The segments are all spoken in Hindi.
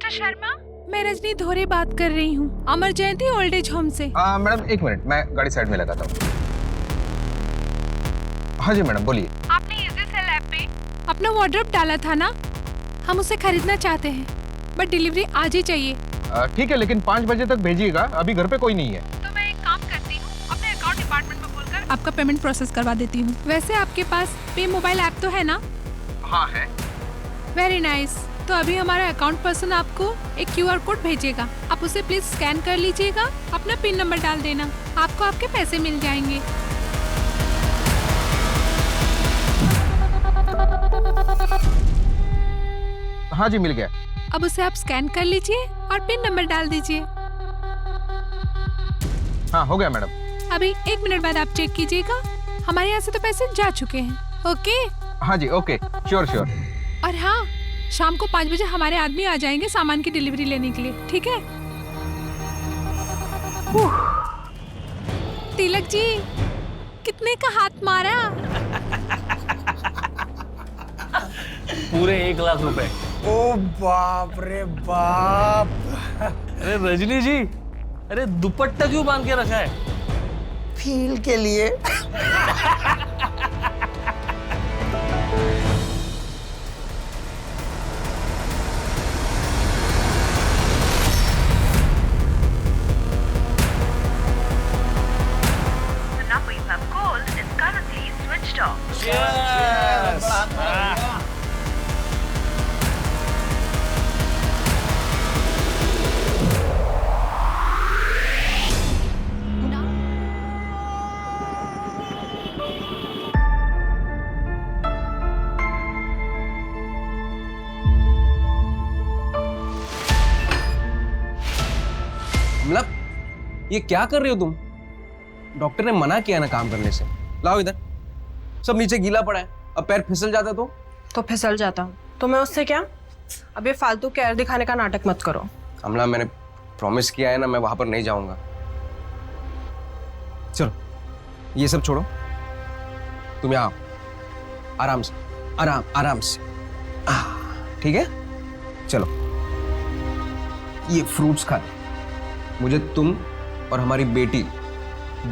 मिस्टर शर्मा, मैं रजनी धोरे बात कर रही हूँ, अमर जयंती ओल्ड एज होम से। मैडम एक मिनट, मैं गाड़ी साइड में लगाता हूँ। हाँ जी मैडम बोलिए। आपने इजी सेल ऐप पे अपना वार्डरोब डाला था ना, हम उसे खरीदना चाहते हैं, बट डिलीवरी आज ही चाहिए। ठीक है, लेकिन 5 बजे तक भेजिएगा, अभी घर पे कोई नहीं है। तो मैं एक काम करती हूँ, अपने अकाउंट डिपार्टमेंट में बोलकर आपका पेमेंट प्रोसेस करवा देती हूँ। वैसे आपके पास पे मोबाइल ऐप तो है ना? हाँ है। Very nice. तो अभी हमारा अकाउंट पर्सन आपको एक QR कोड भेजेगा, आप उसे प्लीज स्कैन कर लीजिएगा, अपना पिन नंबर डाल देना, आपको आपके पैसे मिल जाएंगे। हाँ जी मिल गया। अब उसे आप स्कैन कर लीजिए और पिन नंबर डाल दीजिए। हाँ हो गया मैडम। अभी 1 मिनट बाद आप चेक कीजिएगा, हमारे यहाँ से तो पैसे जा चुके हैं। ओके? हाँ जी ओके, श्योर श्योर। और हाँ, शाम को 5 बजे हमारे आदमी आ जाएंगे सामान की डिलीवरी लेने के लिए, ठीक है? तिलक जी, कितने का हाथ मारा? पूरे 1 लाख रुपए। ओ बाप रे बाप। अरे रजनी जी, अरे दुपट्टा क्यों बांध के रखा है? फील के लिए। मतलब ये क्या कर रही हो तुम? डॉक्टर ने मना किया ना काम करने से। लाओ इधर, सब नीचे गीला पड़ा है, अब पैर फिसल जाता तो फिसल जाता तो मैं उससे क्या? अब ये फालतू केयर दिखाने का नाटक मत करो। कमला, मैंने प्रॉमिस किया है ना, मैं वहां पर नहीं जाऊंगा। चलो ये सब छोड़ो, तुम यहाँ आओ, आराम से, आराम से। ठीक है, चलो ये फ्रूट्स खा लो। मुझे तुम और हमारी बेटी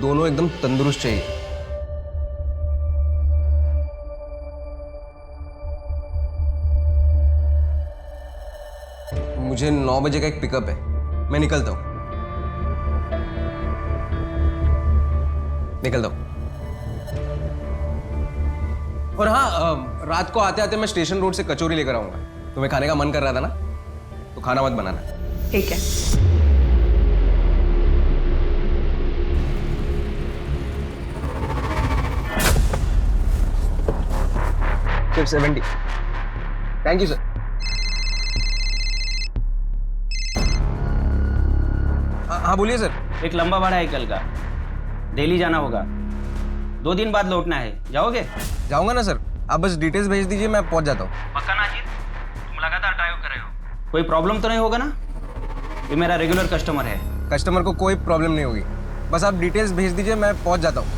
दोनों एकदम तंदुरुस्त चाहिए। मुझे 9 बजे का एक पिकअप है, मैं निकलता हूं। और हाँ, रात को आते आते मैं स्टेशन रोड से कचौरी लेकर आऊंगा। तुम्हें खाने का मन कर रहा था ना, तो खाना मत बनाना। ठीक है। सिर्फ 70। Thank you sir. हाँ बोलिए सर। एक लंबा भाड़ा है कल का, दिल्ली जाना होगा, 2 दिन बाद लौटना है, जाओगे? जाऊंगा ना सर, आप बस डिटेल्स भेज दीजिए, मैं पहुंच जाता हूँ। पक्का ना जीत? तुम लगातार ड्राइव कर रहे हो, कोई प्रॉब्लम तो नहीं होगा ना? ये मेरा रेगुलर कस्टमर है। कस्टमर को कोई प्रॉब्लम नहीं होगी, बस आप डिटेल्स भेज दीजिए, मैं पहुंच जाता हूँ।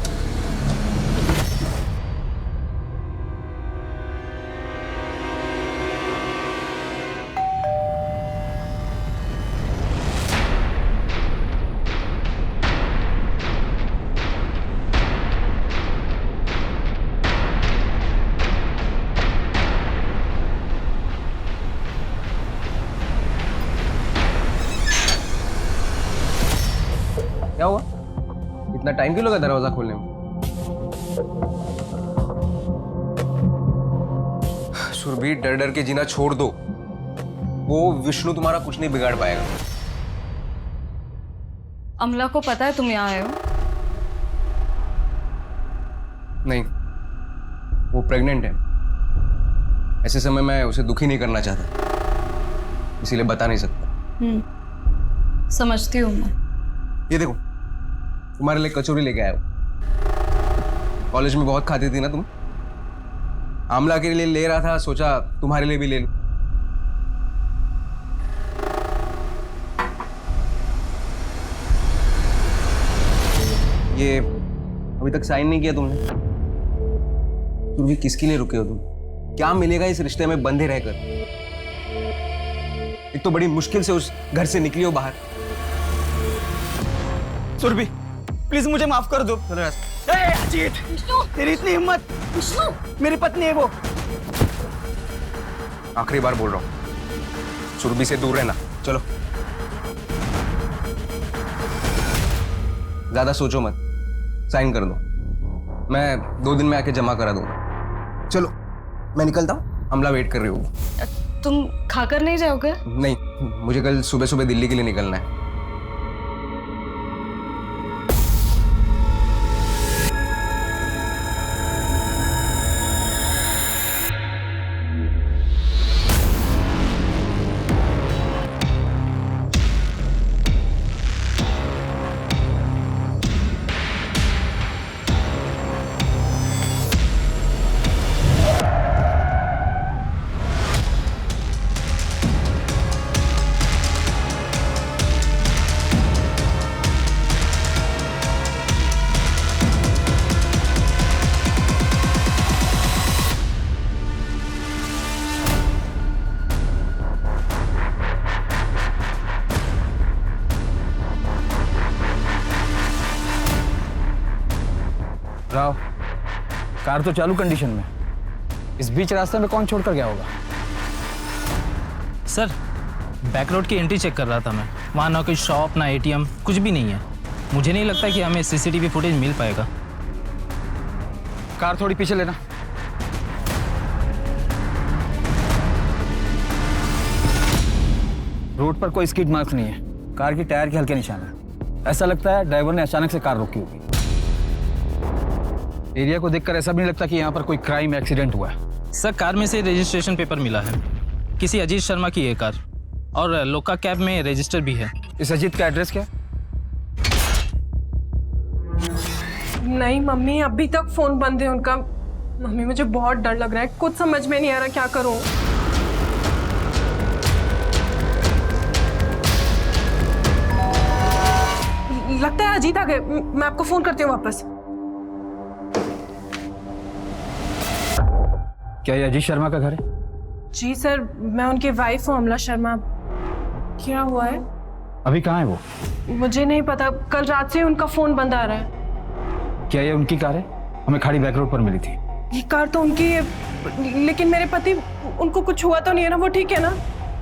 क्या हुआ? इतना टाइम क्यों लगा दरवाजा खोलने में? सुरभि, डर डर के जीना छोड़ दो, वो विष्णु तुम्हारा कुछ नहीं बिगाड़ पाएगा। अमला को पता है तुम यहाँ आए हो? नहीं, वो प्रेग्नेंट है। ऐसे समय मैं उसे दुखी नहीं करना चाहता, इसीलिए बता नहीं सकता। समझती हूँ मैं। ये देखो, तुम्हारे लिए कचौरी लेके आया हूँ। कॉलेज में बहुत खाती थी ना तुम। आमला के लिए ले रहा था, सोचा तुम्हारे लिए भी ले लूं। ये अभी तक साइन नहीं किया तुमने। तुम भी किसके लिए रुके हो तुम? क्या मिलेगा इस रिश्ते में बंधे रहकर? एक तो बड़ी मुश्किल से उस घर से निकली हो बाहर। सुरभि प्लीज मुझे माफ कर दो। ए, अजीत तेरी इतनी हिम्मत, मेरी पत्नी है वो। आखिरी बार बोल रहा हूं, सुरभि से दूर रहना। चलो, ज्यादा सोचो मत, साइन कर दो, मैं 2 दिन में आके जमा करा दूंगा। चलो मैं निकलता हूँ, अमला वेट कर रही होगी। तुम खाकर नहीं जाओगे? नहीं, मुझे कल सुबह सुबह दिल्ली के लिए निकलना है। राव, कार तो चालू कंडीशन में, इस बीच रास्ते में कौन छोड़कर गया होगा? सर, बैक रोड की एंट्री चेक कर रहा था मैं, वहाँ ना कोई शॉप ना एटीएम, कुछ भी नहीं है। मुझे नहीं लगता कि हमें सीसीटीवी फुटेज मिल पाएगा। कार थोड़ी पीछे लेना। रोड पर कोई स्किड मार्क्स नहीं है, कार की टायर के हल्के निशान है। ऐसा लगता है ड्राइवर ने अचानक से कार रोकी होगी। एरिया को देखकर ऐसा भी नहीं लगता कि यहाँ पर कोई क्राइम एक्सीडेंट हुआ है। सर, कार में से रजिस्ट्रेशन पेपर मिला है, किसी अजीत शर्मा की है कार, और लोका कैब में रजिस्टर भी है। इस अजीत का एड्रेस क्या? नहीं मम्मी, अभी तक फोन बंद है उनका। मम्मी मुझे बहुत डर लग रहा है, कुछ समझ में नहीं आ रहा क्या करूं। लगता है अजीत आ गए, मैं आपको फोन करती हूँ वापस। क्या ये अजीत शर्मा का घर है? जी सर, मैं उनकी वाइफ हूँ अमला शर्मा। क्या हुआ है? अभी कहाँ है वो? मुझे नहीं पता, कल रात से उनका फोन बंद आ रहा है। क्या ये उनकी कार है? हमें खाड़ी बैक रोड पर मिली थी। ये कार तो उनकी है, लेकिन मेरे पति, उनको कुछ हुआ तो नहीं है ना? वो ठीक है ना?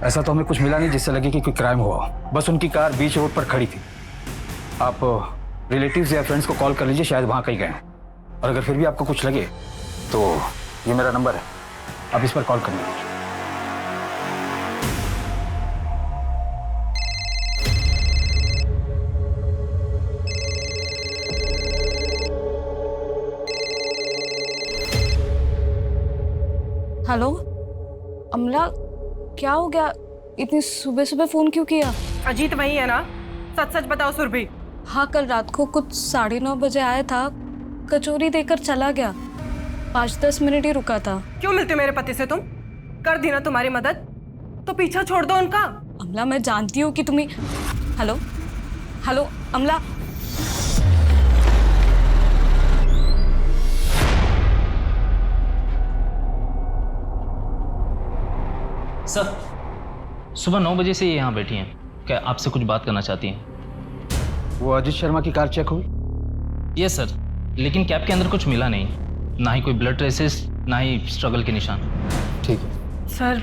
ऐसा तो हमें कुछ मिला नहीं जिससे लगे कि कोई क्राइम हुआ हो। बस उनकी कार बीच रोड पर खड़ी थी। आप रिलेटिव्स या फ्रेंड्स को कॉल कर लीजिए, शायद वहाँ कहीं गए हों। और अगर फिर भी आपको कुछ लगे तो ये मेरा नंबर है, आप इस पर कॉल कर लीजिए। हेलो अमला, क्या हो गया? इतनी सुबह सुबह फोन क्यों किया? अजीत वही है ना? सच सच बताओ सुरभि। हाँ, कल रात को कुछ 9:30 बजे आया था, कचौरी देकर चला गया। 5-10 मिनट ही रुका था। क्यों मिलती मेरे पति से तुम? कर दी ना तुम्हारी मदद, तो पीछा छोड़ दो उनका। अमला, मैं जानती हूँ कि तुम्हें। हेलो हेलो अमला, सर, सुबह 9 बजे से ये यहाँ बैठी हैं, क्या आपसे कुछ बात करना चाहती हैं? वो अजीत शर्मा की कार चेक हुई? यस सर, लेकिन कैब के अंदर कुछ मिला नहीं, ना ही कोई ब्लड ट्रेसेस, ना ही स्ट्रगल के निशान। ठीक है सर,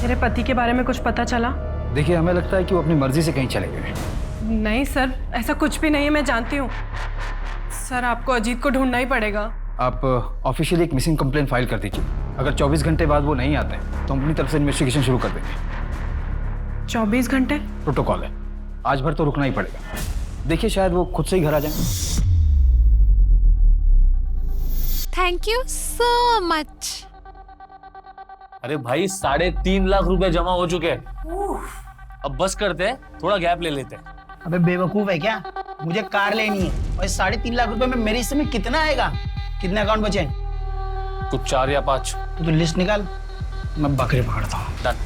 मेरे पति के बारे में कुछ पता चला? देखिए, हमें लगता है कि वो अपनी मर्जी से कहीं चले गए। नहीं सर, ऐसा कुछ भी नहीं है, मैं जानती हूँ। सर, आपको अजीत को ढूंढना ही पड़ेगा। आप ऑफिशियली एक मिसिंग कंप्लेंट फाइल कर दीजिए। अगर 24 घंटे बाद वो नहीं आते तो हम अपनी तरफ से इन्वेस्टिगेशन शुरू कर देंगे। 24 घंटे? प्रोटोकॉल है, आज भर तो रुकना ही पड़ेगा। देखिए, शायद वो खुद से ही घर आ जाए। Thank you so much. अरे भाई, 3.5 लाख रुपए जमा हो चुके हैं। अब बस करते हैं, थोड़ा गैप ले लेते हैं। अबे बेवकूफ है क्या? मुझे कार लेनी है और 3.5 लाख रुपए में मेरे हिस्से में कितना आएगा? कितने अकाउंट बचे हैं? कुछ 4 या 5। तो लिस्ट निकाल, मैं बकरी पकड़ता हूँ। डन।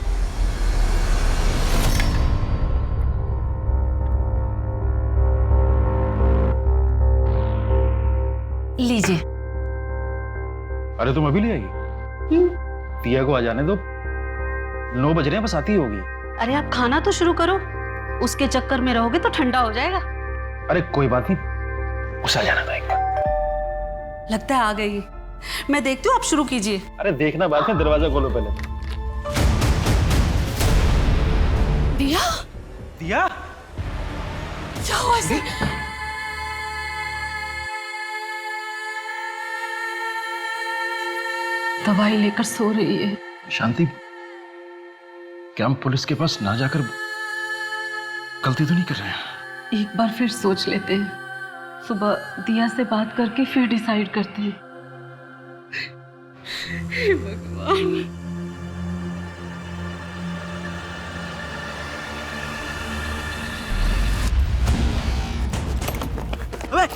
लीजिए। अरे तुम अभी ले आएगी? तिया को आ जाने दो, 9 बज रहे हैं, बस आती ही होगी। अरे आप खाना तो शुरू करो, उसके चक्कर में रहोगे तो ठंडा हो जाएगा। अरे कोई बात नहीं, उसे आ जाना था एक बार। लगता है आ गई। मैं देखती हूँ, आप शुरू कीजिए। अरे देखना बात है, दरवाजा खोलो पहले। दिया दिया क्या हुआ इसे? दवाई लेकर सो रही है। शांति, क्या हम पुलिस के पास ना जाकर गलती तो नहीं कर रहे हैं? एक बार फिर सोच लेते हैं, सुबह दिया से बात करके फिर डिसाइड करते हैं। हे भगवान। अबे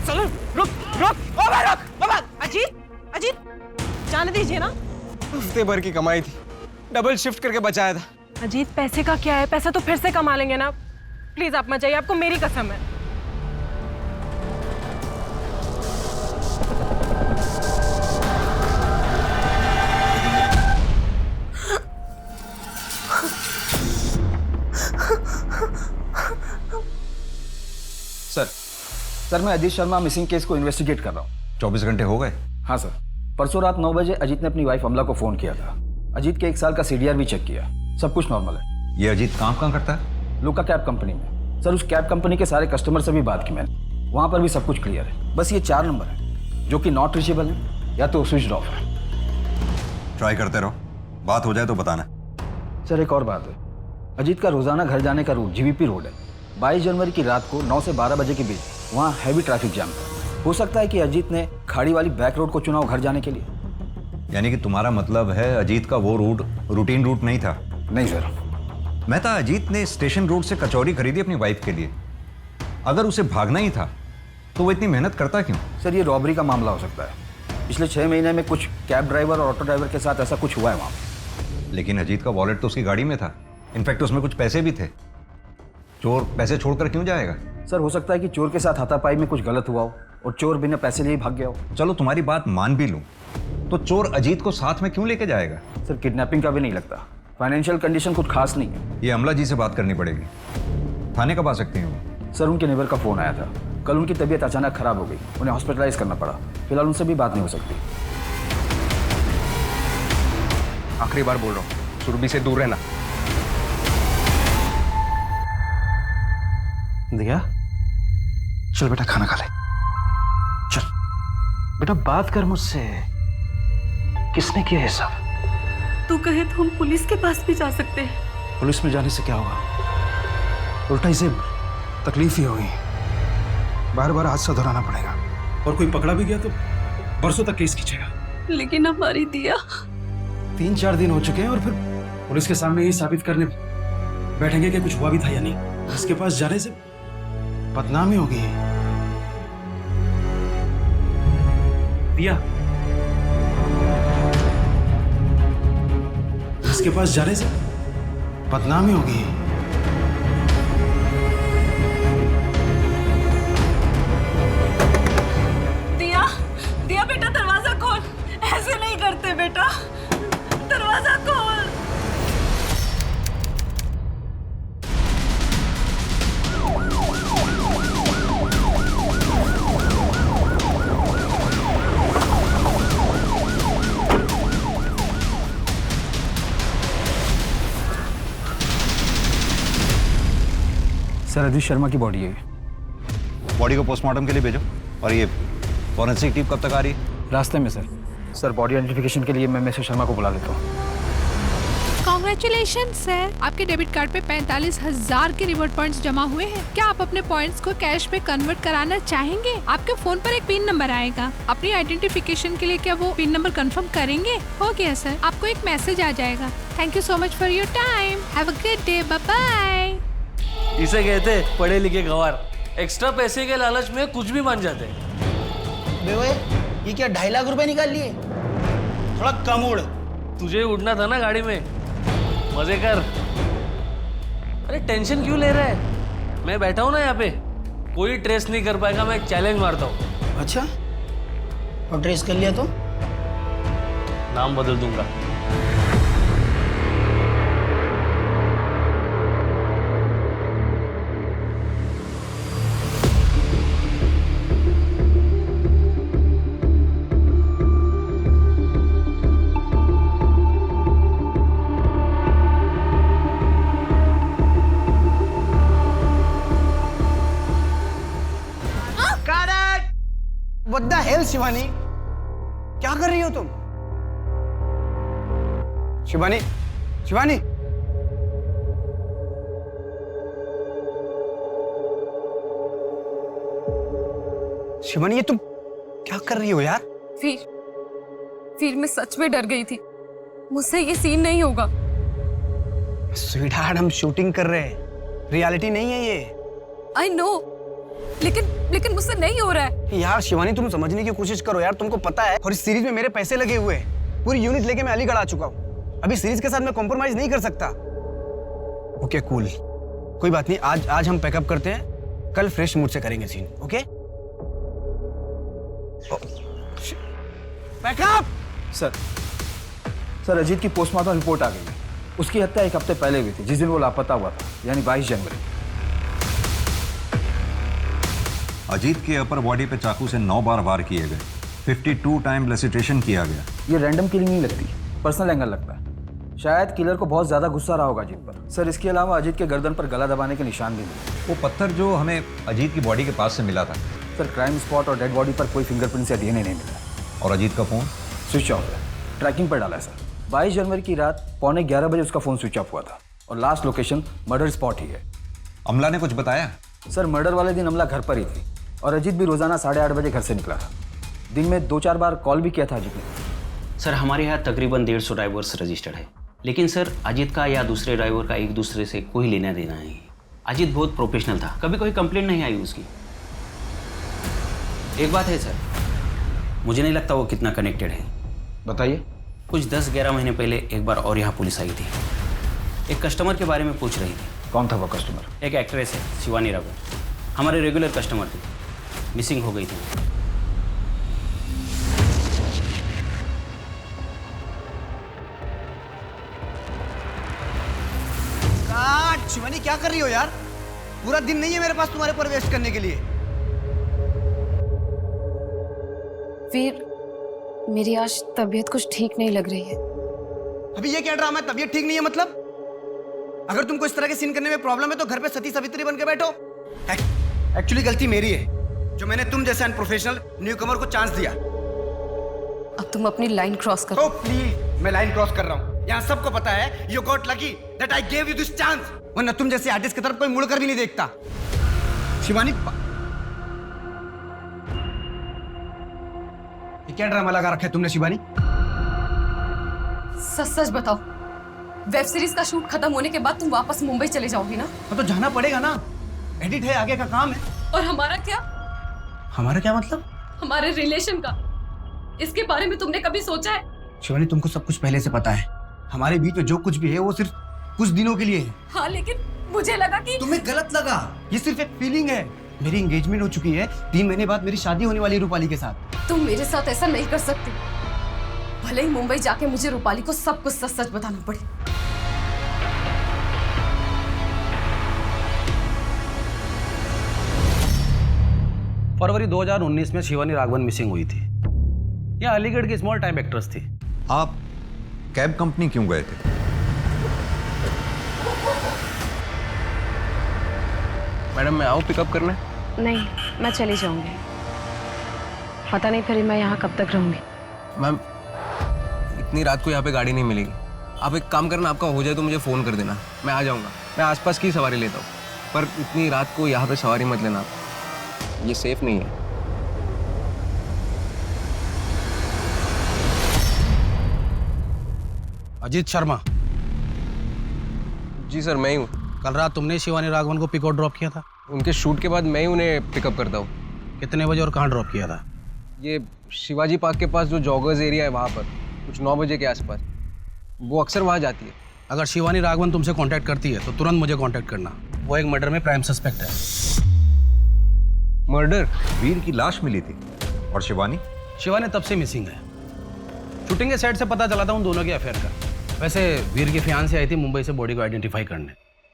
चलो, रुक रुक, ओ भाई रुक, बाबा। अजीत अजीत जाने दीजिए ना। हफ्ते भर की कमाई थी, डबल शिफ्ट करके बचाया था। अजीत पैसे का क्या है, पैसा तो फिर से कमा लेंगे ना। प्लीज आप मत जाइए, आपको मेरी कसम है। सर मैं अजीत शर्मा मिसिंग केस को इन्वेस्टिगेट कर रहा हूँ। 24 घंटे हो गए? हाँ सर, परसों रात 9 बजे अजीत ने अपनी वाइफ अमला को फोन किया था। अजीत के 1 साल का सीडीआर भी चेक किया, सब कुछ नॉर्मल है। ये अजीत काम कहाँ करता है? लुका कैब कंपनी में। सर उस कैब कंपनी के सारे कस्टमर से भी बात की मैंने, वहाँ पर भी सब कुछ क्लियर है। बस ये 4 नंबर है जो कि नॉट रीचेबल है या तो स्विच ऑफ है। ट्राई करते रहो, बात हो जाए तो बताना। सर एक और बात है, अजीत का रोजाना घर जाने का रूट जीवीपी रोड है। 22 जनवरी की रात को 9 से 12 बजे के बीच वहाँ हैवी ट्रैफिक जाम था। हो सकता है कि अजीत ने खाड़ी वाली बैक रोड को चुना हो घर जाने के लिए। यानी कि तुम्हारा मतलब है अजीत का वो रूट रूटीन रूट नहीं था? नहीं सर। मैं था अजीत ने स्टेशन रोड से कचौरी खरीदी अपनी वाइफ के लिए। अगर उसे भागना ही था तो वो इतनी मेहनत करता क्यों? सर ये रॉबरी का मामला हो सकता है। पिछले 6 महीने में कुछ कैब ड्राइवर और ऑटो ड्राइवर के साथ ऐसा कुछ हुआ है वहाँ। लेकिन अजीत का वॉलेट तो उसकी गाड़ी में था, इनफैक्ट उसमें कुछ पैसे भी थे। चोर पैसे छोड़कर क्यों जाएगा? सर हो सकता है कि चोर के साथ हाथापाई में कुछ गलत हुआ हो और चोर बिना पैसे लिए भाग गया हो। चलो तुम्हारी बात मान भी लूं, तो चोर अजीत को साथ में क्यों लेके जाएगा? सर किडनैपिंग का भी नहीं लगता, फाइनेंशियल कंडीशन कुछ खास नहीं है। ये अमला जी से बात करनी पड़ेगी। थाने कब आ सकती हैं वो? सर उनके नेबर का फोन आया था, कल उनकी तबीयत अचानक खराब हो गई, उन्हें हॉस्पिटलाइज करना पड़ा। फिलहाल उनसे भी बात नहीं हो सकती। आखिरी बार बोल रहा हूँ, सुरभि से दूर रहना। दिया, चल बेटा खाना खा ले। चल बेटा बात कर मुझसे, किसने किया ये सब? तू कहे तो हम पुलिस के पास भी जा सकते हैं। पुलिस में जाने से क्या होगा? उल्टा इसे तकलीफ ही होगी। बार बार हादसा दोहराना पड़ेगा, और कोई पकड़ा भी गया तो बरसों तक केस खींचेगा। लेकिन हमारी दिया 3-4 दिन हो चुके हैं और फिर पुलिस के सामने यही साबित करने बैठेंगे कि कुछ हुआ भी था या नहीं। इसके पास जाने से बदनामी होगी। दिया, इसके पास जाने से बदनामी होगी। दिया, दिया बेटा दरवाजा खोल। ऐसे नहीं करते बेटा, दरवाजा खोल। सर अजीत शर्मा की बॉडी है। बॉडी को पोस्टमार्टम के लिए भेजो। और ये फॉरेंसिक टीम कब तक आ रही है? रास्ते में सर। सर बॉडी आइडेंटिफिकेशन के लिए मैं मिस्टर शर्मा को बुला लेता हूँ। कॉन्ग्रेचुलेशन सर, आपके डेबिट कार्ड पे 45,000 के रिवॉर्ड पॉइंट्स जमा हुए हैं। क्या आप अपने पॉइंट्स को कैश में कन्वर्ट कराना चाहेंगे? आपके फोन पर एक पिन नंबर आएगा, अपनी आइडेंटिफिकेशन के लिए क्या वो पिन नंबर कंफर्म करेंगे? हो गया सर, आपको एक मैसेज आ जाएगा। Thank you so much for your time, have a great day, bye bye. इसे कहते पढ़े लिखे गवार, एक्स्ट्रा पैसे के लालच में कुछ भी मान जाते हैं। बेवे, ये क्या 2.5 लाख रुपए निकाल लिए? थोड़ा कम उड़। तुझे उड़ना था ना गाड़ी में, मजे कर। अरे टेंशन क्यों ले रहा है? मैं बैठा हूं ना यहाँ पे, कोई ट्रेस नहीं कर पाएगा। मैं चैलेंज मारता हूँ। अच्छा, और ट्रेस कर लिया तो नाम बदल दूंगा। What the hell, Shivani? क्या कर रही हो तुम? शिवानी, शिवानी, शिवानी, ये तुम क्या कर रही हो यार? फिर मैं सच में डर गई थी। मुझसे ये सीन नहीं होगा। स्वीटहार्ट, हम शूटिंग कर रहे हैं, रियलिटी नहीं है ये। आई नो, लेकिन मुझसे नहीं हो रहा है। यार शिवानी, तुम समझने की कोशिश करो यार, तुमको पता है और इस सीरीज में मेरे पैसे लगे हुए हैं। पूरी यूनिट लेके मैं अलीगढ़ आ चुका हूँ। अभी सीरीज के साथ मैं कॉम्प्रोमाइज नहीं कर सकता। ओके कूल, कोई बात नहीं। आज हम पैकअप करते हैं, कल फ्रेश मूड से करेंगे scene. Okay pack up. Sir Ajit की पोस्टमार्टम रिपोर्ट आ गई है। उसकी हत्या 1 हफ्ते पहले हुई थी, जिस दिन वो लापता हुआ था, यानी 22 जनवरी। अजीत के अपर बॉडी पे चाकू से 9 बार वार किए गए। 52 टाइम लेसिटेशन किया गया। ये रैंडम किलिंग नहीं लगती, पर्सनल एंगल लगता है। शायद किलर को बहुत ज्यादा गुस्सा रहा होगा अजीत पर। सर इसके अलावा अजीत के गर्दन पर गला दबाने के निशान भी मिले। वो पत्थर जो हमें अजीत की बॉडी के पास से मिला था। सर क्राइम स्पॉट और डेड बॉडी पर कोई फिंगरप्रिंट्स या डीएनए नहीं मिला। और अजीत का फोन स्विच ऑफ है, ट्रैकिंग पर डाला है सर। 22 जनवरी की रात 11:15 बजे उसका फोन स्विच ऑफ हुआ था और लास्ट लोकेशन मर्डर स्पॉट ही है। अमला ने कुछ बताया? सर मर्डर वाले दिन अमला घर पर ही थी और अजीत भी रोजाना 8:30 बजे घर से निकला था। दिन में 2-4 बार कॉल भी किया था अजीत ने। सर हमारे यहाँ तकरीबन 150 ड्राइवर्स रजिस्टर्ड है, लेकिन सर अजीत का या दूसरे ड्राइवर का एक दूसरे से कोई लेना देना नहीं। अजीत बहुत प्रोफेशनल था, कभी कोई कंप्लेंट नहीं आई उसकी। एक बात है सर, मुझे नहीं लगता वो कितना कनेक्टेड है। बताइए। कुछ 10-11 महीने पहले एक बार और यहाँ पुलिस आई थी, एक कस्टमर के बारे में पूछ रही थी। कौन था वो कस्टमर? एक एक्ट्रेस है शिवानी राघवन, हमारे रेगुलर कस्टमर थी, मिसिंग हो गई थी। शिवानी क्या कर रही हो यार? पूरा दिन नहीं है मेरे पास तुम्हारे पर वेस्ट करने के लिए। वीर, मेरी आज तबीयत कुछ ठीक नहीं लग रही है। अभी ये क्या ड्रामा है? तबीयत ठीक नहीं है मतलब? अगर तुमको इस तरह के सीन करने में प्रॉब्लम है तो घर पे सती सावित्री बन के बैठो। एक्चुअली गलती मेरी है जो मैंने तुम जैसे अनप्रोफेशनल न्यूकमर को चांस दिया। अब तुम अपनी लाइन क्रॉस करो। प्लीज, मैं लाइन क्रॉस कर रहा हूँ। यहाँ सबको पता है you got lucky that I gave you this chance, वरना तुम जैसे आर्टिस्ट की तरफ कोई मुड़कर भी नहीं देखता। शिवानी, ये क्या ड्रामा लगा रखा है तुमने शिवानी? सच बताओ, वेब सीरीज का शूट खत्म होने के बाद तुम वापस मुंबई चले जाओगी ना? तो जाना पड़ेगा ना, एडिट है, आगे का काम है। और हमारा क्या? हमारा क्या मतलब? हमारे रिलेशन का, इसके बारे में तुमने कभी सोचा है? शिवानी, तुमको सब कुछ पहले से पता है। हमारे बीच में जो कुछ भी है वो सिर्फ कुछ दिनों के लिए है। हाँ, लेकिन मुझे लगा कि तुम्हें गलत लगा। ये सिर्फ एक फीलिंग है। मेरी एंगेजमेंट हो चुकी है, 3 महीने बाद मेरी शादी होने वाली है रूपाली के साथ। तुम मेरे साथ ऐसा नहीं कर सकती। भले ही मुंबई जाके मुझे रूपाली को सब कुछ सच सच बताना पड़े। फरवरी 2019 में शिवानी राघवन मिसिंग हुई थी। यह अलीगढ़ की स्मॉल टाइम एक्ट्रेस थी। आप कैब कंपनी क्यों गए थे? मैडम मैं आऊँ पिकअप करने? नहीं, मैं चली जाऊंगी। पता नहीं फिर मैं यहाँ कब तक रहूंगी। मैम इतनी रात को यहाँ पे गाड़ी नहीं मिलेगी। आप एक काम करना, आपका हो जाए तो मुझे फ़ोन कर देना, मैं आ जाऊँगा। मैं आसपास की सवारी लेता हूँ, पर इतनी रात को यहाँ पे सवारी मत लेना, ये सेफ नहीं है। अजीत शर्मा। जी सर, मैं ही हूँ। कल रात तुमने शिवानी राघवन को पिक और ड्रॉप किया था? उनके शूट के बाद मैं ही उन्हें पिकअप करता हूँ। कितने बजे और कहाँ ड्रॉप किया था? ये शिवाजी पार्क के पास जो जॉगर्स एरिया है वहाँ पर, कुछ 9 बजे के आसपास। वो अक्सर वहाँ जाती है। अगर शिवानी राघवन तुमसे कांटेक्ट करती है तो तुरंत मुझे कांटेक्ट करना। वो एक मर्डर में प्राइम सस्पेक्ट है। मर्डर? वीर की लाश मिली थी। और शिवानी? शिवानी तब से मिसिंग है। शूटिंग के सेट से पता चला था उन दोनों के अफेयर का। वैसे वीर की फियांसी आई थी मुंबई से बॉडी को आइडेंटिफाई करने,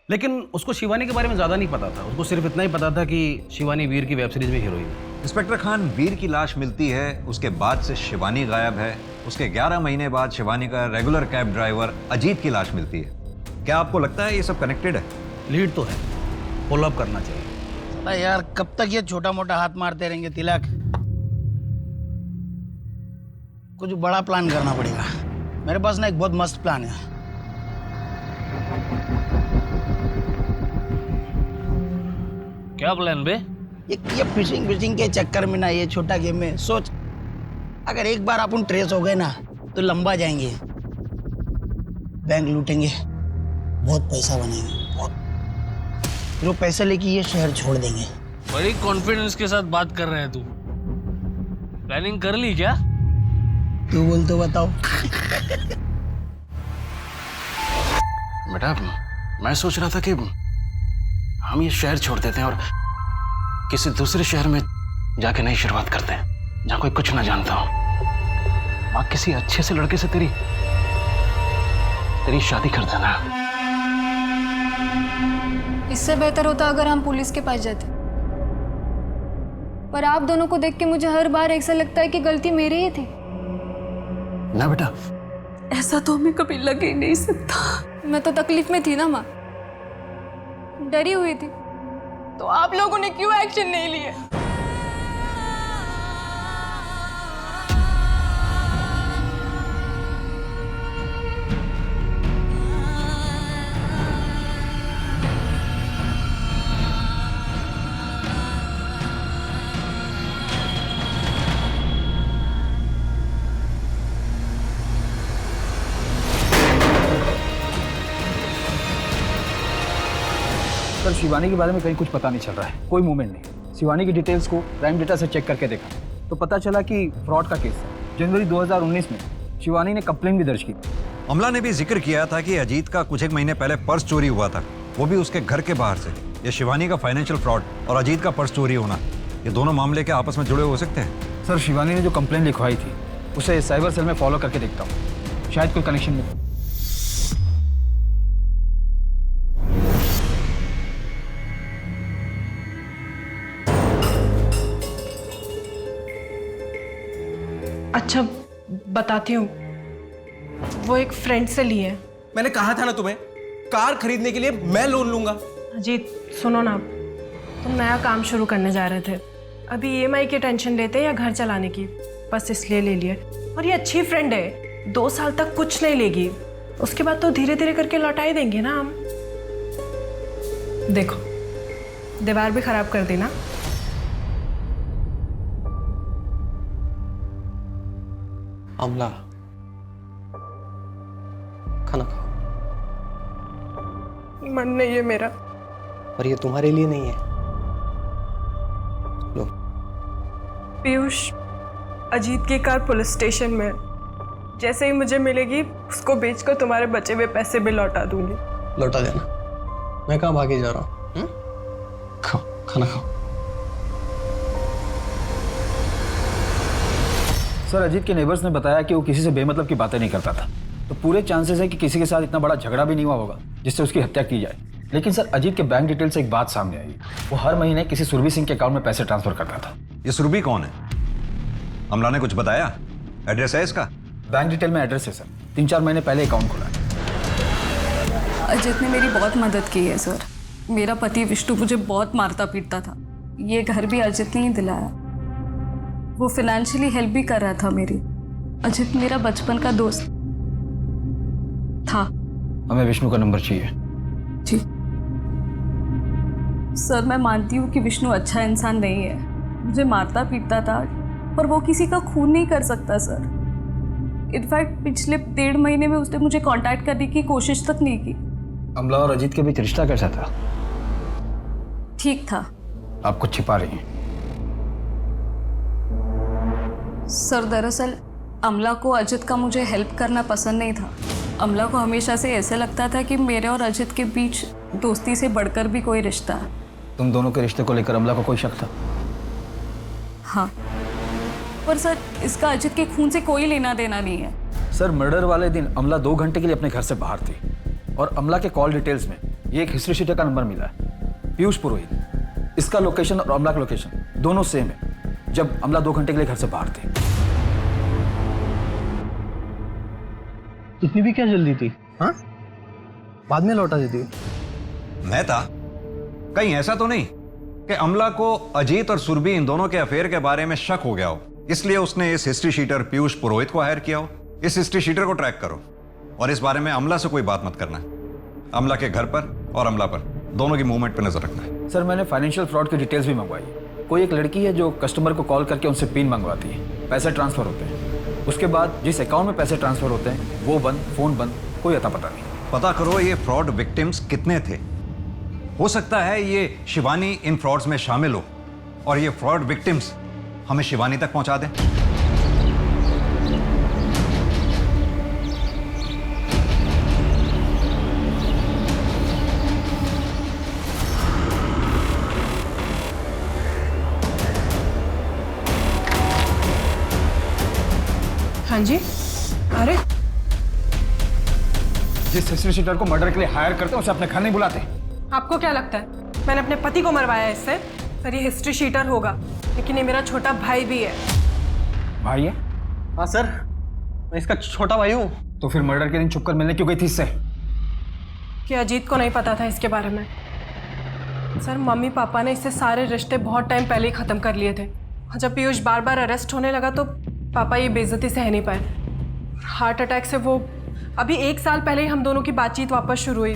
लेकिन उसको शिवानी के बारे में ज़्यादा नहीं पता था। उसको सिर्फ इतना ही पता था कि शिवानी वीर की वेब सीरीज में हीरोइन है। इंस्पेक्टर खान, वीर की लाश मिलती है, उसके बाद से शिवानी गायब है। उसके 11 महीने बाद शिवानी का रेगुलर कैब ड्राइवर अजीत की लाश मिलती है। क्या आपको लगता है ये सब कनेक्टेड है? लीड तो है, फॉलो अप करना चाहिए। यार कब तक ये छोटा मोटा हाथ मारते रहेंगे तिलक? कुछ बड़ा प्लान करना पड़ेगा। मेरे पास ना एक बहुत मस्त प्लान है। क्या प्लान बे? ये फिशिंग के चक्कर में ना, ये छोटा गेम में सोच, अगर एक बार अपन ट्रेस हो गए ना तो लंबा जाएंगे, बैंक लूटेंगे, बहुत पैसा बनेंगे, बहुत। फिर वो पैसा लेके ये शहर छोड़ देंगे। बड़ी कॉन्फिडेंस के साथ बात कर रहे हैं तू। प्लानिंग कर ली क्या? तू बोल तो बताओ। बेटा, मैं सोच रहा था कि हम ये शहर छोड़ देते हैं और किसी दूसरे शहर में जाके नई शुरुआत करते हैं, जहाँ कोई कुछ ना जानता हो। वहाँ किसी अच्छे से लड़के से तेरी शादी कर देना। इससे बेहतर होता अगर हम पुलिस के पास जाते, पर आप दोनों को देख के मुझे हर बार ऐसा लगता है कि गलती मेरी ही थी। ना बेटा, ऐसा तो हमें कभी लग ही नहीं सकता। मैं तो तकलीफ में थी ना माँ, डरी हुई थी। तो आप लोगों ने क्यों एक्शन नहीं लिया? सर, शिवानी के बारे में कहीं कुछ पता नहीं चल रहा है, कोई मूवमेंट नहीं। शिवानी की डिटेल्स को प्राइम डेटा से चेक करके देखा तो पता चला कि फ्रॉड का केस है। जनवरी 2019 में शिवानी ने कंप्लेन भी दर्ज की। अमला ने भी जिक्र किया था कि अजीत का कुछ एक महीने पहले पर्स चोरी हुआ था, वो भी उसके घर के बाहर से। ये शिवानी का फाइनेंशियल फ्रॉड और अजीत का पर्स चोरी होना, ये दोनों मामले के आपस में जुड़े हो सकते हैं? सर, शिवानी ने जो कंप्लेन लिखवाई थी उसे साइबर सेल में फॉलो करके देखता हूँ, शायद कोई कनेक्शन नहीं। अच्छा, बताती हूँ। वो एक फ्रेंड से लिए। मैंने कहा था ना तुम्हें, कार खरीदने के लिए मैं लोन लूंगा। अजीत सुनो ना, तुम नया काम शुरू करने जा रहे थे, अभी ईएमआई की टेंशन लेते या घर चलाने की, बस इसलिए ले लिए। और ये अच्छी फ्रेंड है, 2 साल तक कुछ नहीं लेगी, उसके बाद तो धीरे धीरे करके लौटा ही देंगे ना हम। देखो, दीवार भी खराब कर दी ना। अमला, खाना खाओ। मन नहीं है मेरा। और ये तुम्हारे लिए नहीं है। लो। पीयूष, अजीत की कार पुलिस स्टेशन में, जैसे ही मुझे मिलेगी उसको बेचकर तुम्हारे बचे हुए पैसे भी लौटा दूंगी। लौटा देना, मैं कहाँ भागे जा रहा हूँ। खाओ, खाना खाओ। सर, अजीत के नेबर्स ने बताया कि वो किसी से बेमतलब की बातें नहीं करता था, तो पूरे चांसेस है कि किसी के साथ इतना बड़ा झगड़ा भी नहीं हुआ होगा जिससे उसकी हत्या की जाए। लेकिन सर, अजीत के बैंक डिटेल से एक बात सामने आई, वो हर महीने किसी सुरभि सिंह के अकाउंट में पैसे ट्रांसफर करता था। ये सुरभि कौन है? अमला ने कुछ बताया? एड्रेस है इसका? बैंक डिटेल में एड्रेस है सर, 3-4 महीने पहले अकाउंट खुला है। अजीत ने मेरी बहुत मदद की है सर। मेरा पति विष्णु मुझे बहुत मारता पीटता था, ये घर भी अजीत ने ही दिलाया। वो फाइनेंशियली हेल्प भी कर रहा था मेरी। अजीत मेरा बचपन का दोस्त था। हमें विष्णु का नंबर चाहिए। जी सर, मैं मानती हूँ कि विष्णु अच्छा इंसान नहीं है, मुझे मारता पीटता था, पर वो किसी का खून नहीं कर सकता सर। इनफैक्ट पिछले 1.5 महीने में उसने मुझे कांटेक्ट करने की कोशिश तक नहीं की। अमला और अजीत के बीच रिश्ता कैसा था? ठीक था। आप कुछ छिपा रही हैं। सर, दरअसल अमला को अजित का मुझे हेल्प करना पसंद नहीं था। अमला को हमेशा से ऐसे लगता था कि मेरे और अजित के बीच दोस्ती से बढ़कर भी कोई रिश्ता है। तुम दोनों के रिश्ते को लेकर अमला को कोई शक था? हाँ, पर सर इसका अजित के खून से कोई लेना देना नहीं है। सर, मर्डर वाले दिन अमला 2 घंटे के लिए अपने घर से बाहर थी और अमला के कॉल डिटेल्स में ये एक हिस्ट्री शीटर का नंबर मिला है, पीयूष पुरोहित। इसका लोकेशन और अमला का लोकेशन दोनों सेम है, जब अमला 2 घंटे के लिए घर से बाहर थी। इतनी भी क्या जल्दी थी? हाँ, बाद में लौटा देती। मैं था? कहीं ऐसा तो नहीं कि अमला को अजीत और सुरभि इन दोनों के अफेयर के बारे में शक हो गया हो इसलिए उसने इस हिस्ट्री शीटर पीयूष पुरोहित को हायर किया हो। इस हिस्ट्री शीटर को ट्रैक करो और इस बारे में अमला से कोई बात मत करना। अमला के घर पर और अमला पर दोनों की मूवमेंट पर नजर रखना है। सर मैंने फाइनेंशियल फ्रॉड की डिटेल्स भी मंगवाई। कोई एक लड़की है जो कस्टमर को कॉल करके उनसे पिन मंगवाती है, पैसे ट्रांसफर होते हैं, उसके बाद जिस अकाउंट में पैसे ट्रांसफर होते हैं वो बंद, फोन बंद, कोई अता पता नहीं। पता करो ये फ्रॉड विक्टिम्स कितने थे। हो सकता है ये शिवानी इन फ्रॉड्स में शामिल हो और ये फ्रॉड विक्टिम्स हमें शिवानी तक पहुंचा दें। हाँ जी। अरे जिस हिस्ट्री शीटर को मर्डर के लिए हायर करते हैं उसे अपने घर नहीं बुलाते। आपको क्या लगता है मैंने अपने पति को मरवाया है इससे? सर ये हिस्ट्री शीटर होगा, लेकिन ये मेरा छोटा भाई भी है। भाई है? हाँ सर, मैं इसका छोटा भाई हूँ। तो फिर मर्डर के दिन छुपकर मिलने क्यों गई थी इससे? कि अजीत को नहीं पता था इसके बारे में। सर मम्मी पापा ने इससे सारे रिश्ते बहुत टाइम पहले ही ख़त्म कर लिए थे। जब पीयूष बार बार अरेस्ट होने लगा तो पापा ये बेइज्जती सह नहीं पाए। हार्ट अटैक से वो अभी 1 साल पहले ही हम दोनों की बातचीत वापस शुरू हुई।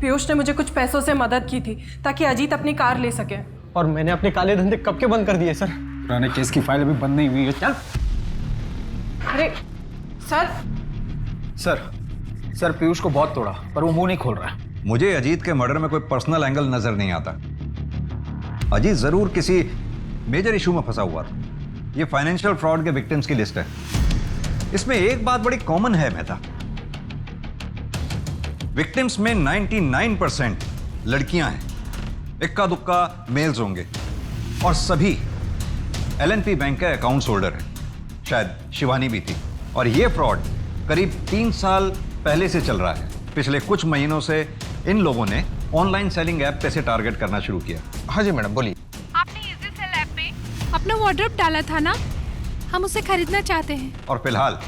पीयूष ने मुझे कुछ पैसों से मदद की थी ताकि अजीत अपनी कार ले सके। और मैंने अपने काले धंधे कब के बंद कर दिए सर। पुराने केस की फाइल अभी बंद नहीं हुई है। चल। अरे सर सर पीयूष को बहुत तोड़ा पर वो मुंह नहीं खोल रहा है। मुझे अजीत के मर्डर में कोई पर्सनल एंगल नजर नहीं आता। अजीत जरूर किसी मेजर इशू में फंसा हुआ था। ये फाइनेंशियल फ्रॉड के विक्टिम्स की लिस्ट है। इसमें एक बात बड़ी कॉमन है मेहता, विक्टिम्स में 99% लड़कियां हैं, इक्का दुक्का मेल्स होंगे और सभी LNP बैंक के अकाउंट्स होल्डर हैं। शायद शिवानी भी थी। और ये फ्रॉड करीब 3 साल पहले से चल रहा है। पिछले कुछ महीनों से इन लोगों ने ऑनलाइन सेलिंग ऐप पे से टारगेट करना शुरू किया। हाँ जी मैडम बोलिए। आपने इजी सेल ऐप पे अपना वार्डरोब डाला था ना, हम उसे खरीदना चाहते हैं। और फिलहाल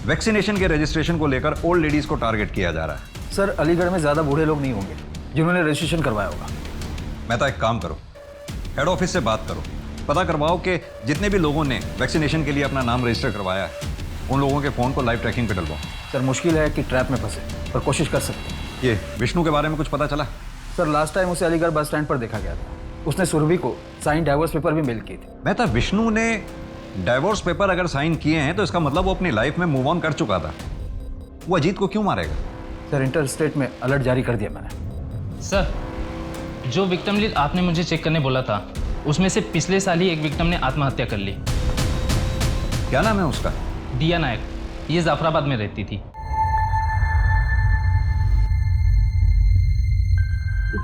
वैक्सीनेशन के रजिस्ट्रेशन को लेकर ओल्ड लेडीज को टारगेट किया जा रहा है। सर अलीगढ़ में ज्यादा बूढ़े लोग नहीं होंगे जिन्होंने रजिस्ट्रेशन करवाया होगा। मैं तो एक काम करो, हेड ऑफिस से बात करो, पता करवाओ कि जितने भी लोगों ने वैक्सीनेशन के लिए अपना नाम रजिस्टर करवाया है उन लोगों के फ़ोन को लाइव ट्रैकिंग पे डलवाओ। सर मुश्किल है कि ट्रैप में फंसे, पर कोशिश कर सकते हैं। ये विष्णु के बारे में कुछ पता चला? सर लास्ट टाइम उसे अलीगढ़ बस स्टैंड पर देखा गया था। उसने सुरभि को साइन डाइवोर्स पेपर भी मेल किए थे। मैं तो विष्णु ने डाइवोर्स पेपर अगर साइन किए हैं तो इसका मतलब वो अपनी लाइफ में मूव ऑन कर चुका था। वो अजीत को क्यों मारेगा? सर इंटर स्टेट में अलर्ट जारी कर दिया मैंने। सर जो विक्टिम लिस्ट आपने मुझे चेक करने बोला था उसमें से पिछले साल ही एक विक्टिम ने आत्महत्या कर ली। क्या नाम है उसका? दिया नायक। ये जाफराबाद में रहती थी।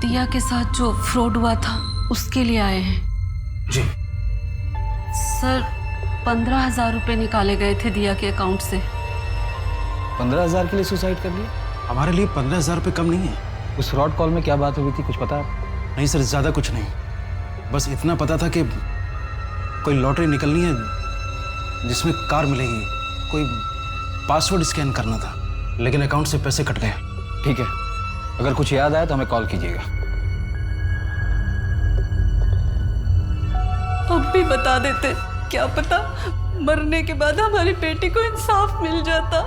दिया के साथ जो फ्रॉड हुआ था उसके लिए आए हैं। जी सर 15,000 रुपए निकाले गए थे दिया के अकाउंट से। 15,000 के लिए सुसाइड कर लिया? हमारे लिए 15,000 रुपये कम नहीं है। उस फ्रॉड कॉल में क्या बात हुई थी कुछ पता है? नहीं सर, ज़्यादा कुछ नहीं, बस इतना पता था कि कोई लॉटरी निकलनी है जिसमें कार मिलेगी, कोई पासवर्ड स्कैन करना था, लेकिन अकाउंट से पैसे कट गए। ठीक है, अगर कुछ याद आया तो हमें कॉल कीजिएगा। अब भी बता देते, क्या पता मरने के बाद हमारी बेटी को इंसाफ मिल जाता।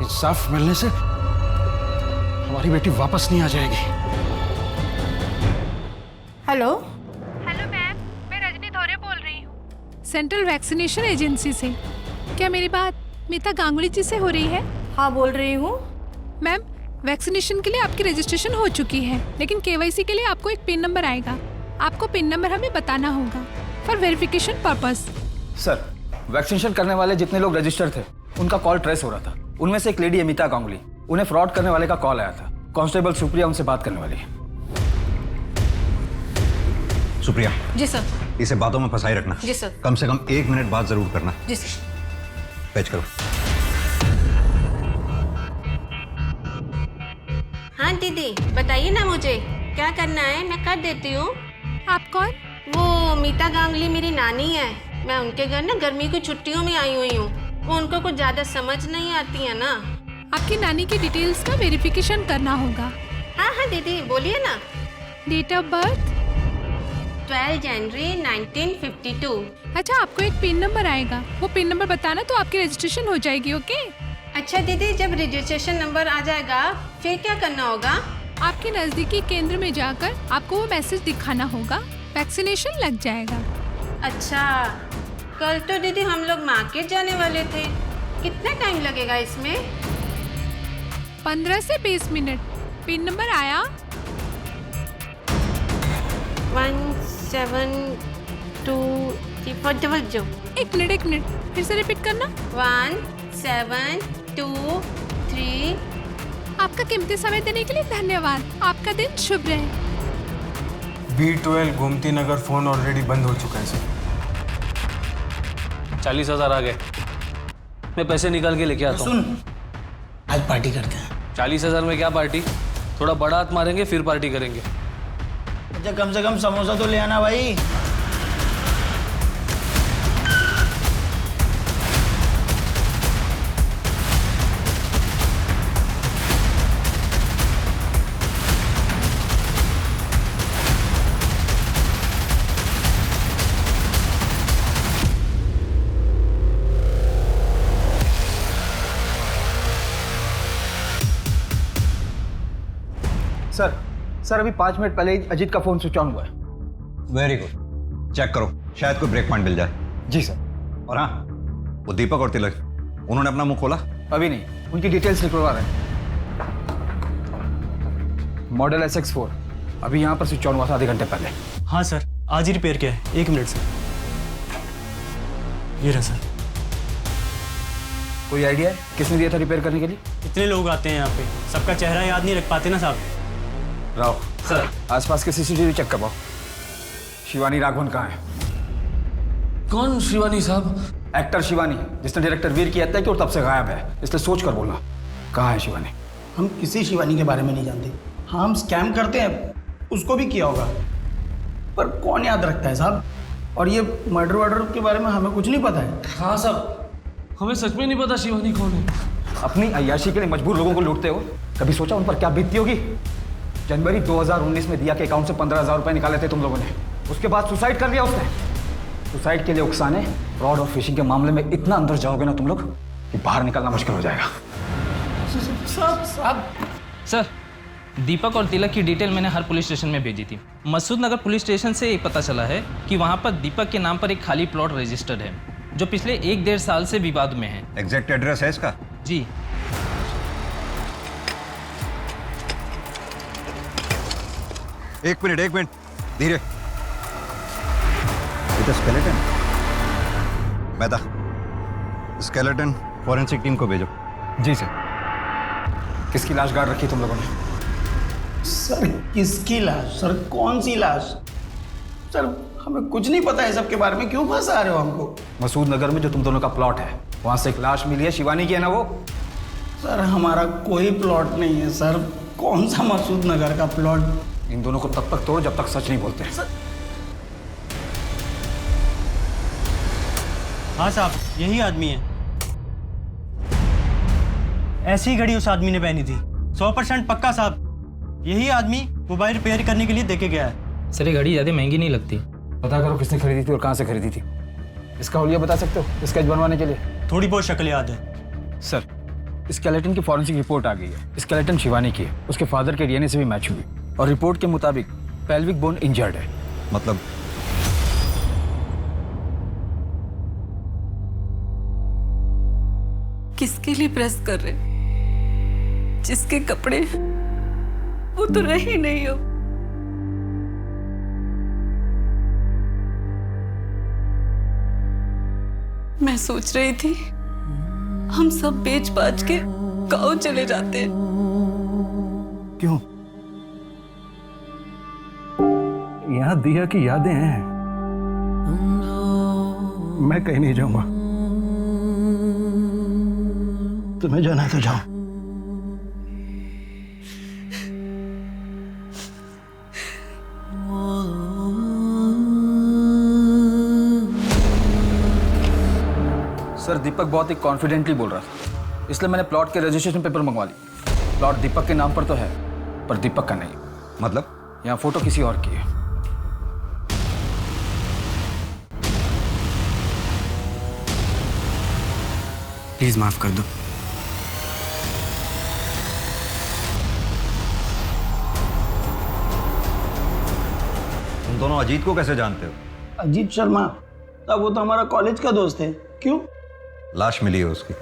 इंसाफ मिलने से हमारी बेटी वापस नहीं आ जाएगी। हेलो मैम, मैं रजनी धोरे बोल रही हूँ, सेंट्रल वैक्सीनेशन एजेंसी से। क्या मेरी बात मीता गांगुली जी से हो रही है? हाँ बोल रही हूँ। मैम वैक्सीनेशन के लिए आपकी रजिस्ट्रेशन हो चुकी है, लेकिन KYC के लिए आपको एक पिन नंबर आएगा। आपको पिन नंबर हमें बताना होगा for verification purpose. Sir vaccination करने वाले जितने लोग रजिस्टर थे उनका कॉल ट्रेस हो रहा था। उनमें से एक लेडी है मीता गांगुली, उन्हें फ्रॉड करने वाले का कॉल आया था। कांस्टेबल सुप्रिया उनसे बात करने वाली है। सुप्रिया। जी सर। इसे बातों में फंसाई रखना। जी सर। कम से कम 1 मिनट बात जरूर करना। जी सर। पैच करो। हाँ दीदी बताइए ना मुझे क्या करना है, मैं कर देती हूँ। आप कौन? वो मीता गांगुली मेरी नानी है। मैं उनके घर ना गर्मी की छुट्टियों में आई हुई हूँ। वो उनको कुछ ज़्यादा समझ नहीं आती है ना। आपकी नानी की डिटेल्स का वेरिफिकेशन करना होगा। हाँ हाँ दीदी बोलिए ना। Date of birth? 12 जनवरी 1952। अच्छा, आपको एक पिन नंबर आएगा, वो पिन नंबर बताना तो आपकी रजिस्ट्रेशन हो जाएगी। ओके? अच्छा दीदी, जब रजिस्ट्रेशन नंबर आ जाएगा फिर क्या करना होगा? आपके नजदीकी केंद्र में जाकर आपको वो मैसेज दिखाना होगा, वैक्सीनेशन लग जाएगा। अच्छा, कल तो दीदी हम लोग मार्केट जाने वाले थे, कितना टाइम लगेगा इसमें? 15 से 20 मिनट। पिन नंबर आया? 1723 एक मिनट फिर से रिपीट करना। 1723। आपका कीमती समय देने के लिए धन्यवाद। आपका दिन शुभ रहे। B12 Gomti Nagar phone already बंद हो चुका है सर। 40,000 आ गए, मैं पैसे निकाल के लेके आता हूँ। सुन, आज पार्टी करते हैं। 40,000 में क्या पार्टी? थोड़ा बड़ा हाथ मारेंगे फिर पार्टी करेंगे। अच्छा, कम से कम समोसा तो ले आना भाई। सर अभी 5 मिनट पहले ही अजीत का फोन स्विच ऑन हुआ है। वेरी गुड, चेक करो, शायद कोई ब्रेक पॉइंट मिल जाए। जी सर। और हाँ, वो दीपक और तिलक, उन्होंने अपना मुंह खोला? अभी नहीं, उनकी डिटेल्स निकलवा रहे हैं। मॉडल SX4 अभी यहाँ पर स्विच ऑन हुआ था आधे घंटे पहले। हाँ सर, आज ही रिपेयर किया है। 1 मिनट सर। ये रहा सर। कोई आइडिया है किसने दिया था रिपेयर करने के लिए? इतने लोग आते हैं यहाँ पे, सबका चेहरा याद नहीं रख पाते ना साहब। राव सर, आसपास के CCTV चेक करवाओ। शिवानी राघवन कहाँ है? कौन शिवानी साहब? एक्टर शिवानी, जिसने डायरेक्टर वीर की हत्या की और तब से गायब है, इसलिए सोच कर बोला। कहाँ है शिवानी? हम किसी शिवानी के बारे में नहीं जानते। हाँ, हम स्कैम करते हैं, उसको भी किया होगा, पर कौन याद रखता है साहब। और ये मर्डर के बारे में हमें कुछ नहीं पता है। हाँ साहब, हमें सच में नहीं पता शिवानी कौन है। अपनी अय्याशी के लिए मजबूर लोगों को लूटते हो, कभी सोचा उन पर क्या बीतती होगी? जनवरी 2019 में दिया के अकाउंट से 15,000 रुपए निकाले थे तुम लोगों ने, उसके बाद सुसाइड कर लिया उसने। सुसाइड के लिए उकसाने, फ्रॉड और फिशिंग के मामले में इतना अंदर जाओगे ना तुम लोग कि बाहर निकलना मुश्किल हो जाएगा। सर, दीपक और तिलक की डिटेल मैंने हर पुलिस स्टेशन में भेजी थी। मसूद नगर पुलिस स्टेशन से एक पता चला है कि वहाँ पर दीपक के नाम पर एक खाली प्लॉट रजिस्टर्ड है, जो पिछले 1-1.5 साल से विवाद में है। एग्जैक्ट एड्रेस है इसका? जी। एक मिनट, धीरे। ये स्केलेटन मैदा, स्केलेटन फॉरेंसिक टीम को भेजो। जी सर। किसकी लाश गाड़ रखी तुम लोगों ने? सर, किसकी लाश? सर, कौन सी लाश? सर, हमें कुछ नहीं पता है सबके बारे में, क्यों फंसा रहे हो हमको? मसूद नगर में जो तुम दोनों का प्लॉट है, वहां से एक लाश मिली है, शिवानी की है ना वो? सर, हमारा कोई प्लॉट नहीं है सर। कौन सा मसूद नगर का प्लॉट? इन दोनों को तब तक तोड़ो जब तक सच नहीं बोलते। हाँ साहब, यही आदमी है। ऐसी ही घड़ी उस आदमी ने पहनी थी, 100% पक्का साहब। यही आदमी मोबाइल रिपेयर करने के लिए देके गया है। सर, ये घड़ी ज़्यादा महंगी नहीं लगती। पता करो किसने खरीदी थी और कहाँ से खरीदी थी। इसका हुलिया बता सकते हो स्केच बनवाने के लिए? थोड़ी बहुत शक्ल याद है सर। स्केलेटन की फॉरेंसिक रिपोर्ट आ गई है। स्केलेटन शिवानी की है, उसके फादर के DNA से भी मैच हुई और रिपोर्ट के मुताबिक पेल्विक बोन इंजर्ड है। मतलब? किसके लिए प्रेस कर रहे? जिसके कपड़े वो तो रहे नहीं हो। मैं सोच रही थी हम सब बेच बाच के गाँव चले जाते हैं। क्यों? यहाँ दिया की यादें हैं। मैं कहीं नहीं जाऊंगा। तुम्हें जाना है तो जाओ। सर, दीपक बहुत ही कॉन्फिडेंटली बोल रहा था, इसलिए मैंने प्लॉट के रजिस्ट्रेशन पेपर मंगवा ली। प्लॉट दीपक के नाम पर तो है, पर दीपक का नहीं। मतलब? यहाँ फोटो किसी और की है। प्लीज माफ कर दो। तुम दोनों अजीत को कैसे जानते हो? अजीत शर्मा, तब वो तो हमारा कॉलेज का दोस्त है। क्यों? लाश मिली है उसकी।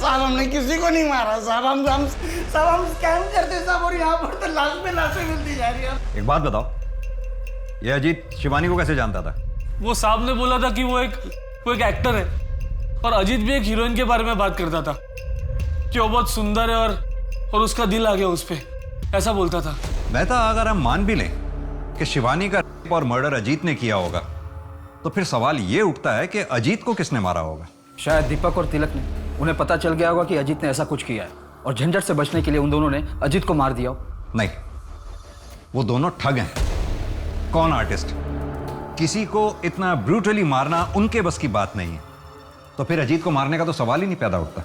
साहब हमने किसी को नहीं मारा साहब, हम स्कैम करते साहब, और यहाँ पर तो लाश में लाशें मिलती जा रही है। एक बात बताओ, ये अजीत शिवानी को कैसे जानता था? वो साहब ने बोला था कि वो एक एक्टर है, और अजीत भी एक हीरोइन के बारे में बात करता था कि वो बहुत सुंदर है और उसका दिल आ गया उस पे, ऐसा बोलता था। मेहता, अगर हम मान भी लें कि शिवानी का रेप और मर्डर अजीत ने किया होगा, तो फिर सवाल ये उठता है कि अजीत को किसने मारा होगा? शायद दीपक और तिलक ने, उन्हें पता चल गया होगा कि अजीत ने ऐसा कुछ किया है, और झंझट से बचने के लिए उन दोनों ने अजीत को मार दिया हो। नहीं, वो दोनों ठग हैं। कौन आर्टिस्ट? किसी को इतना ब्रूटली मारना उनके बस की बात नहीं है, तो फिर अजीत को मारने का तो सवाल ही नहीं पैदा होता।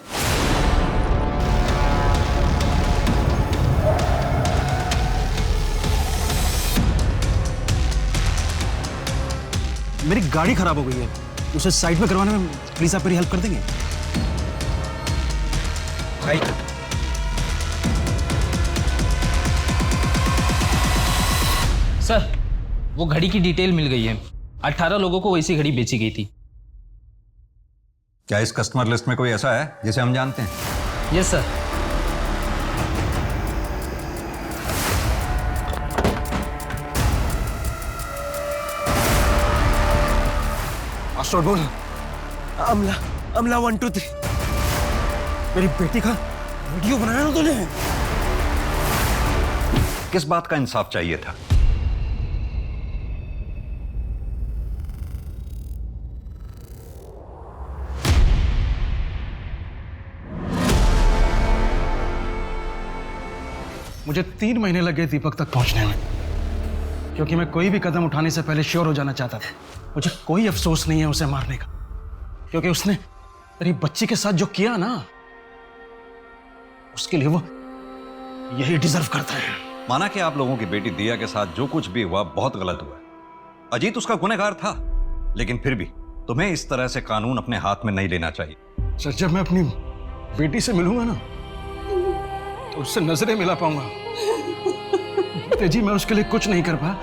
मेरी गाड़ी खराब हो गई है, उसे साइड में करवाने में प्लीज आप मेरी हेल्प कर देंगे? सर, वो घड़ी की डिटेल मिल गई है। 18 लोगों को वैसी घड़ी बेची गई थी। क्या इस कस्टमर लिस्ट में कोई ऐसा है जिसे हम जानते हैं? Yes sir. मास्टर बोल। अमला 1 2 3। मेरी बेटी का वीडियो बनाया ना तूने? किस बात का इंसाफ चाहिए था? मुझे 3 महीने लगे दीपक तक पहुंचने में, क्योंकि मैं कोई भी कदम उठाने से पहले श्योर हो जाना चाहता था। मुझे कोई अफसोस नहीं है उसे मारने का, क्योंकि उसने मेरी बच्ची के साथ जो किया ना, उसके लिए वो यही डिजर्व करता है। माना कि आप लोगों की बेटी दिया के साथ जो कुछ भी हुआ बहुत गलत हुआ। अजीत उसका गुनहगार था, लेकिन फिर भी तुम्हें इस तरह से कानून अपने हाथ में नहीं लेना चाहिए। सर, जब मैं अपनी बेटी से मिलूंगा ना, तो उससे नजरें मिला पाऊंगा। जी, मैं उसके लिए कुछ नहीं कर पाया,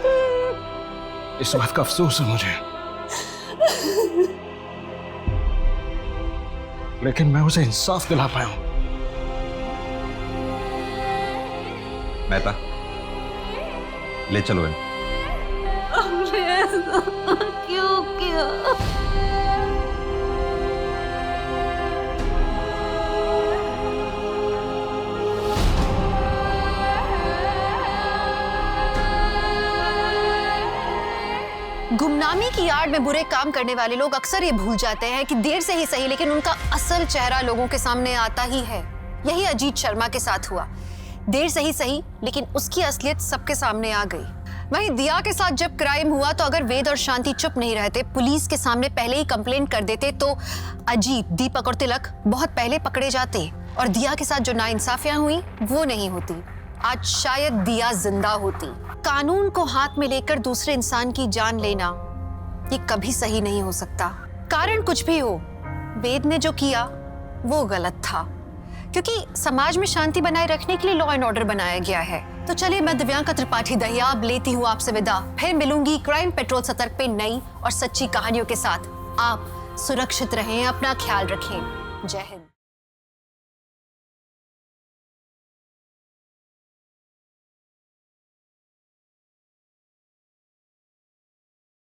इस बात का अफसोस है मुझे, लेकिन मैं उसे इंसाफ दिला पाया हूं। मेहता, ले चलो इन। हमने ऐसा क्यों किया? गुमनामी की आड़ में बुरे काम करने वाले लोग अक्सर ये भूल जाते हैं कि देर से ही सही, लेकिन उनका असल चेहरा लोगों के सामने आता ही है। यही अजीत शर्मा के साथ हुआ। देर से ही सही, लेकिन उसकी असलियत सबके सामने आ गई। वहीं दिया के साथ जब क्राइम हुआ, तो अगर वेद और शांति चुप नहीं रहते, पुलिस के सामने पहले ही कंप्लेंट कर देते, तो अजीत, दीपक और तिलक बहुत पहले पकड़े जाते, और दिया के साथ जो नाइंसाफियां हुई वो नहीं होती। आज शायद दिया जिंदा होती। कानून को हाथ में लेकर दूसरे इंसान की जान लेना ये कभी सही नहीं हो सकता। कारण कुछ भी हो, वेद ने जो किया वो गलत था, क्योंकि समाज में शांति बनाए रखने के लिए लॉ एंड ऑर्डर बनाया गया है। तो चलिए, मैं दिव्यांका त्रिपाठी दहियाब लेती हूँ आपसे विदा। फिर मिलूंगी क्राइम पेट्रोल सतर्क पे नई और सच्ची कहानियों के साथ। आप सुरक्षित रहें, अपना ख्याल रखें। जय हिंद।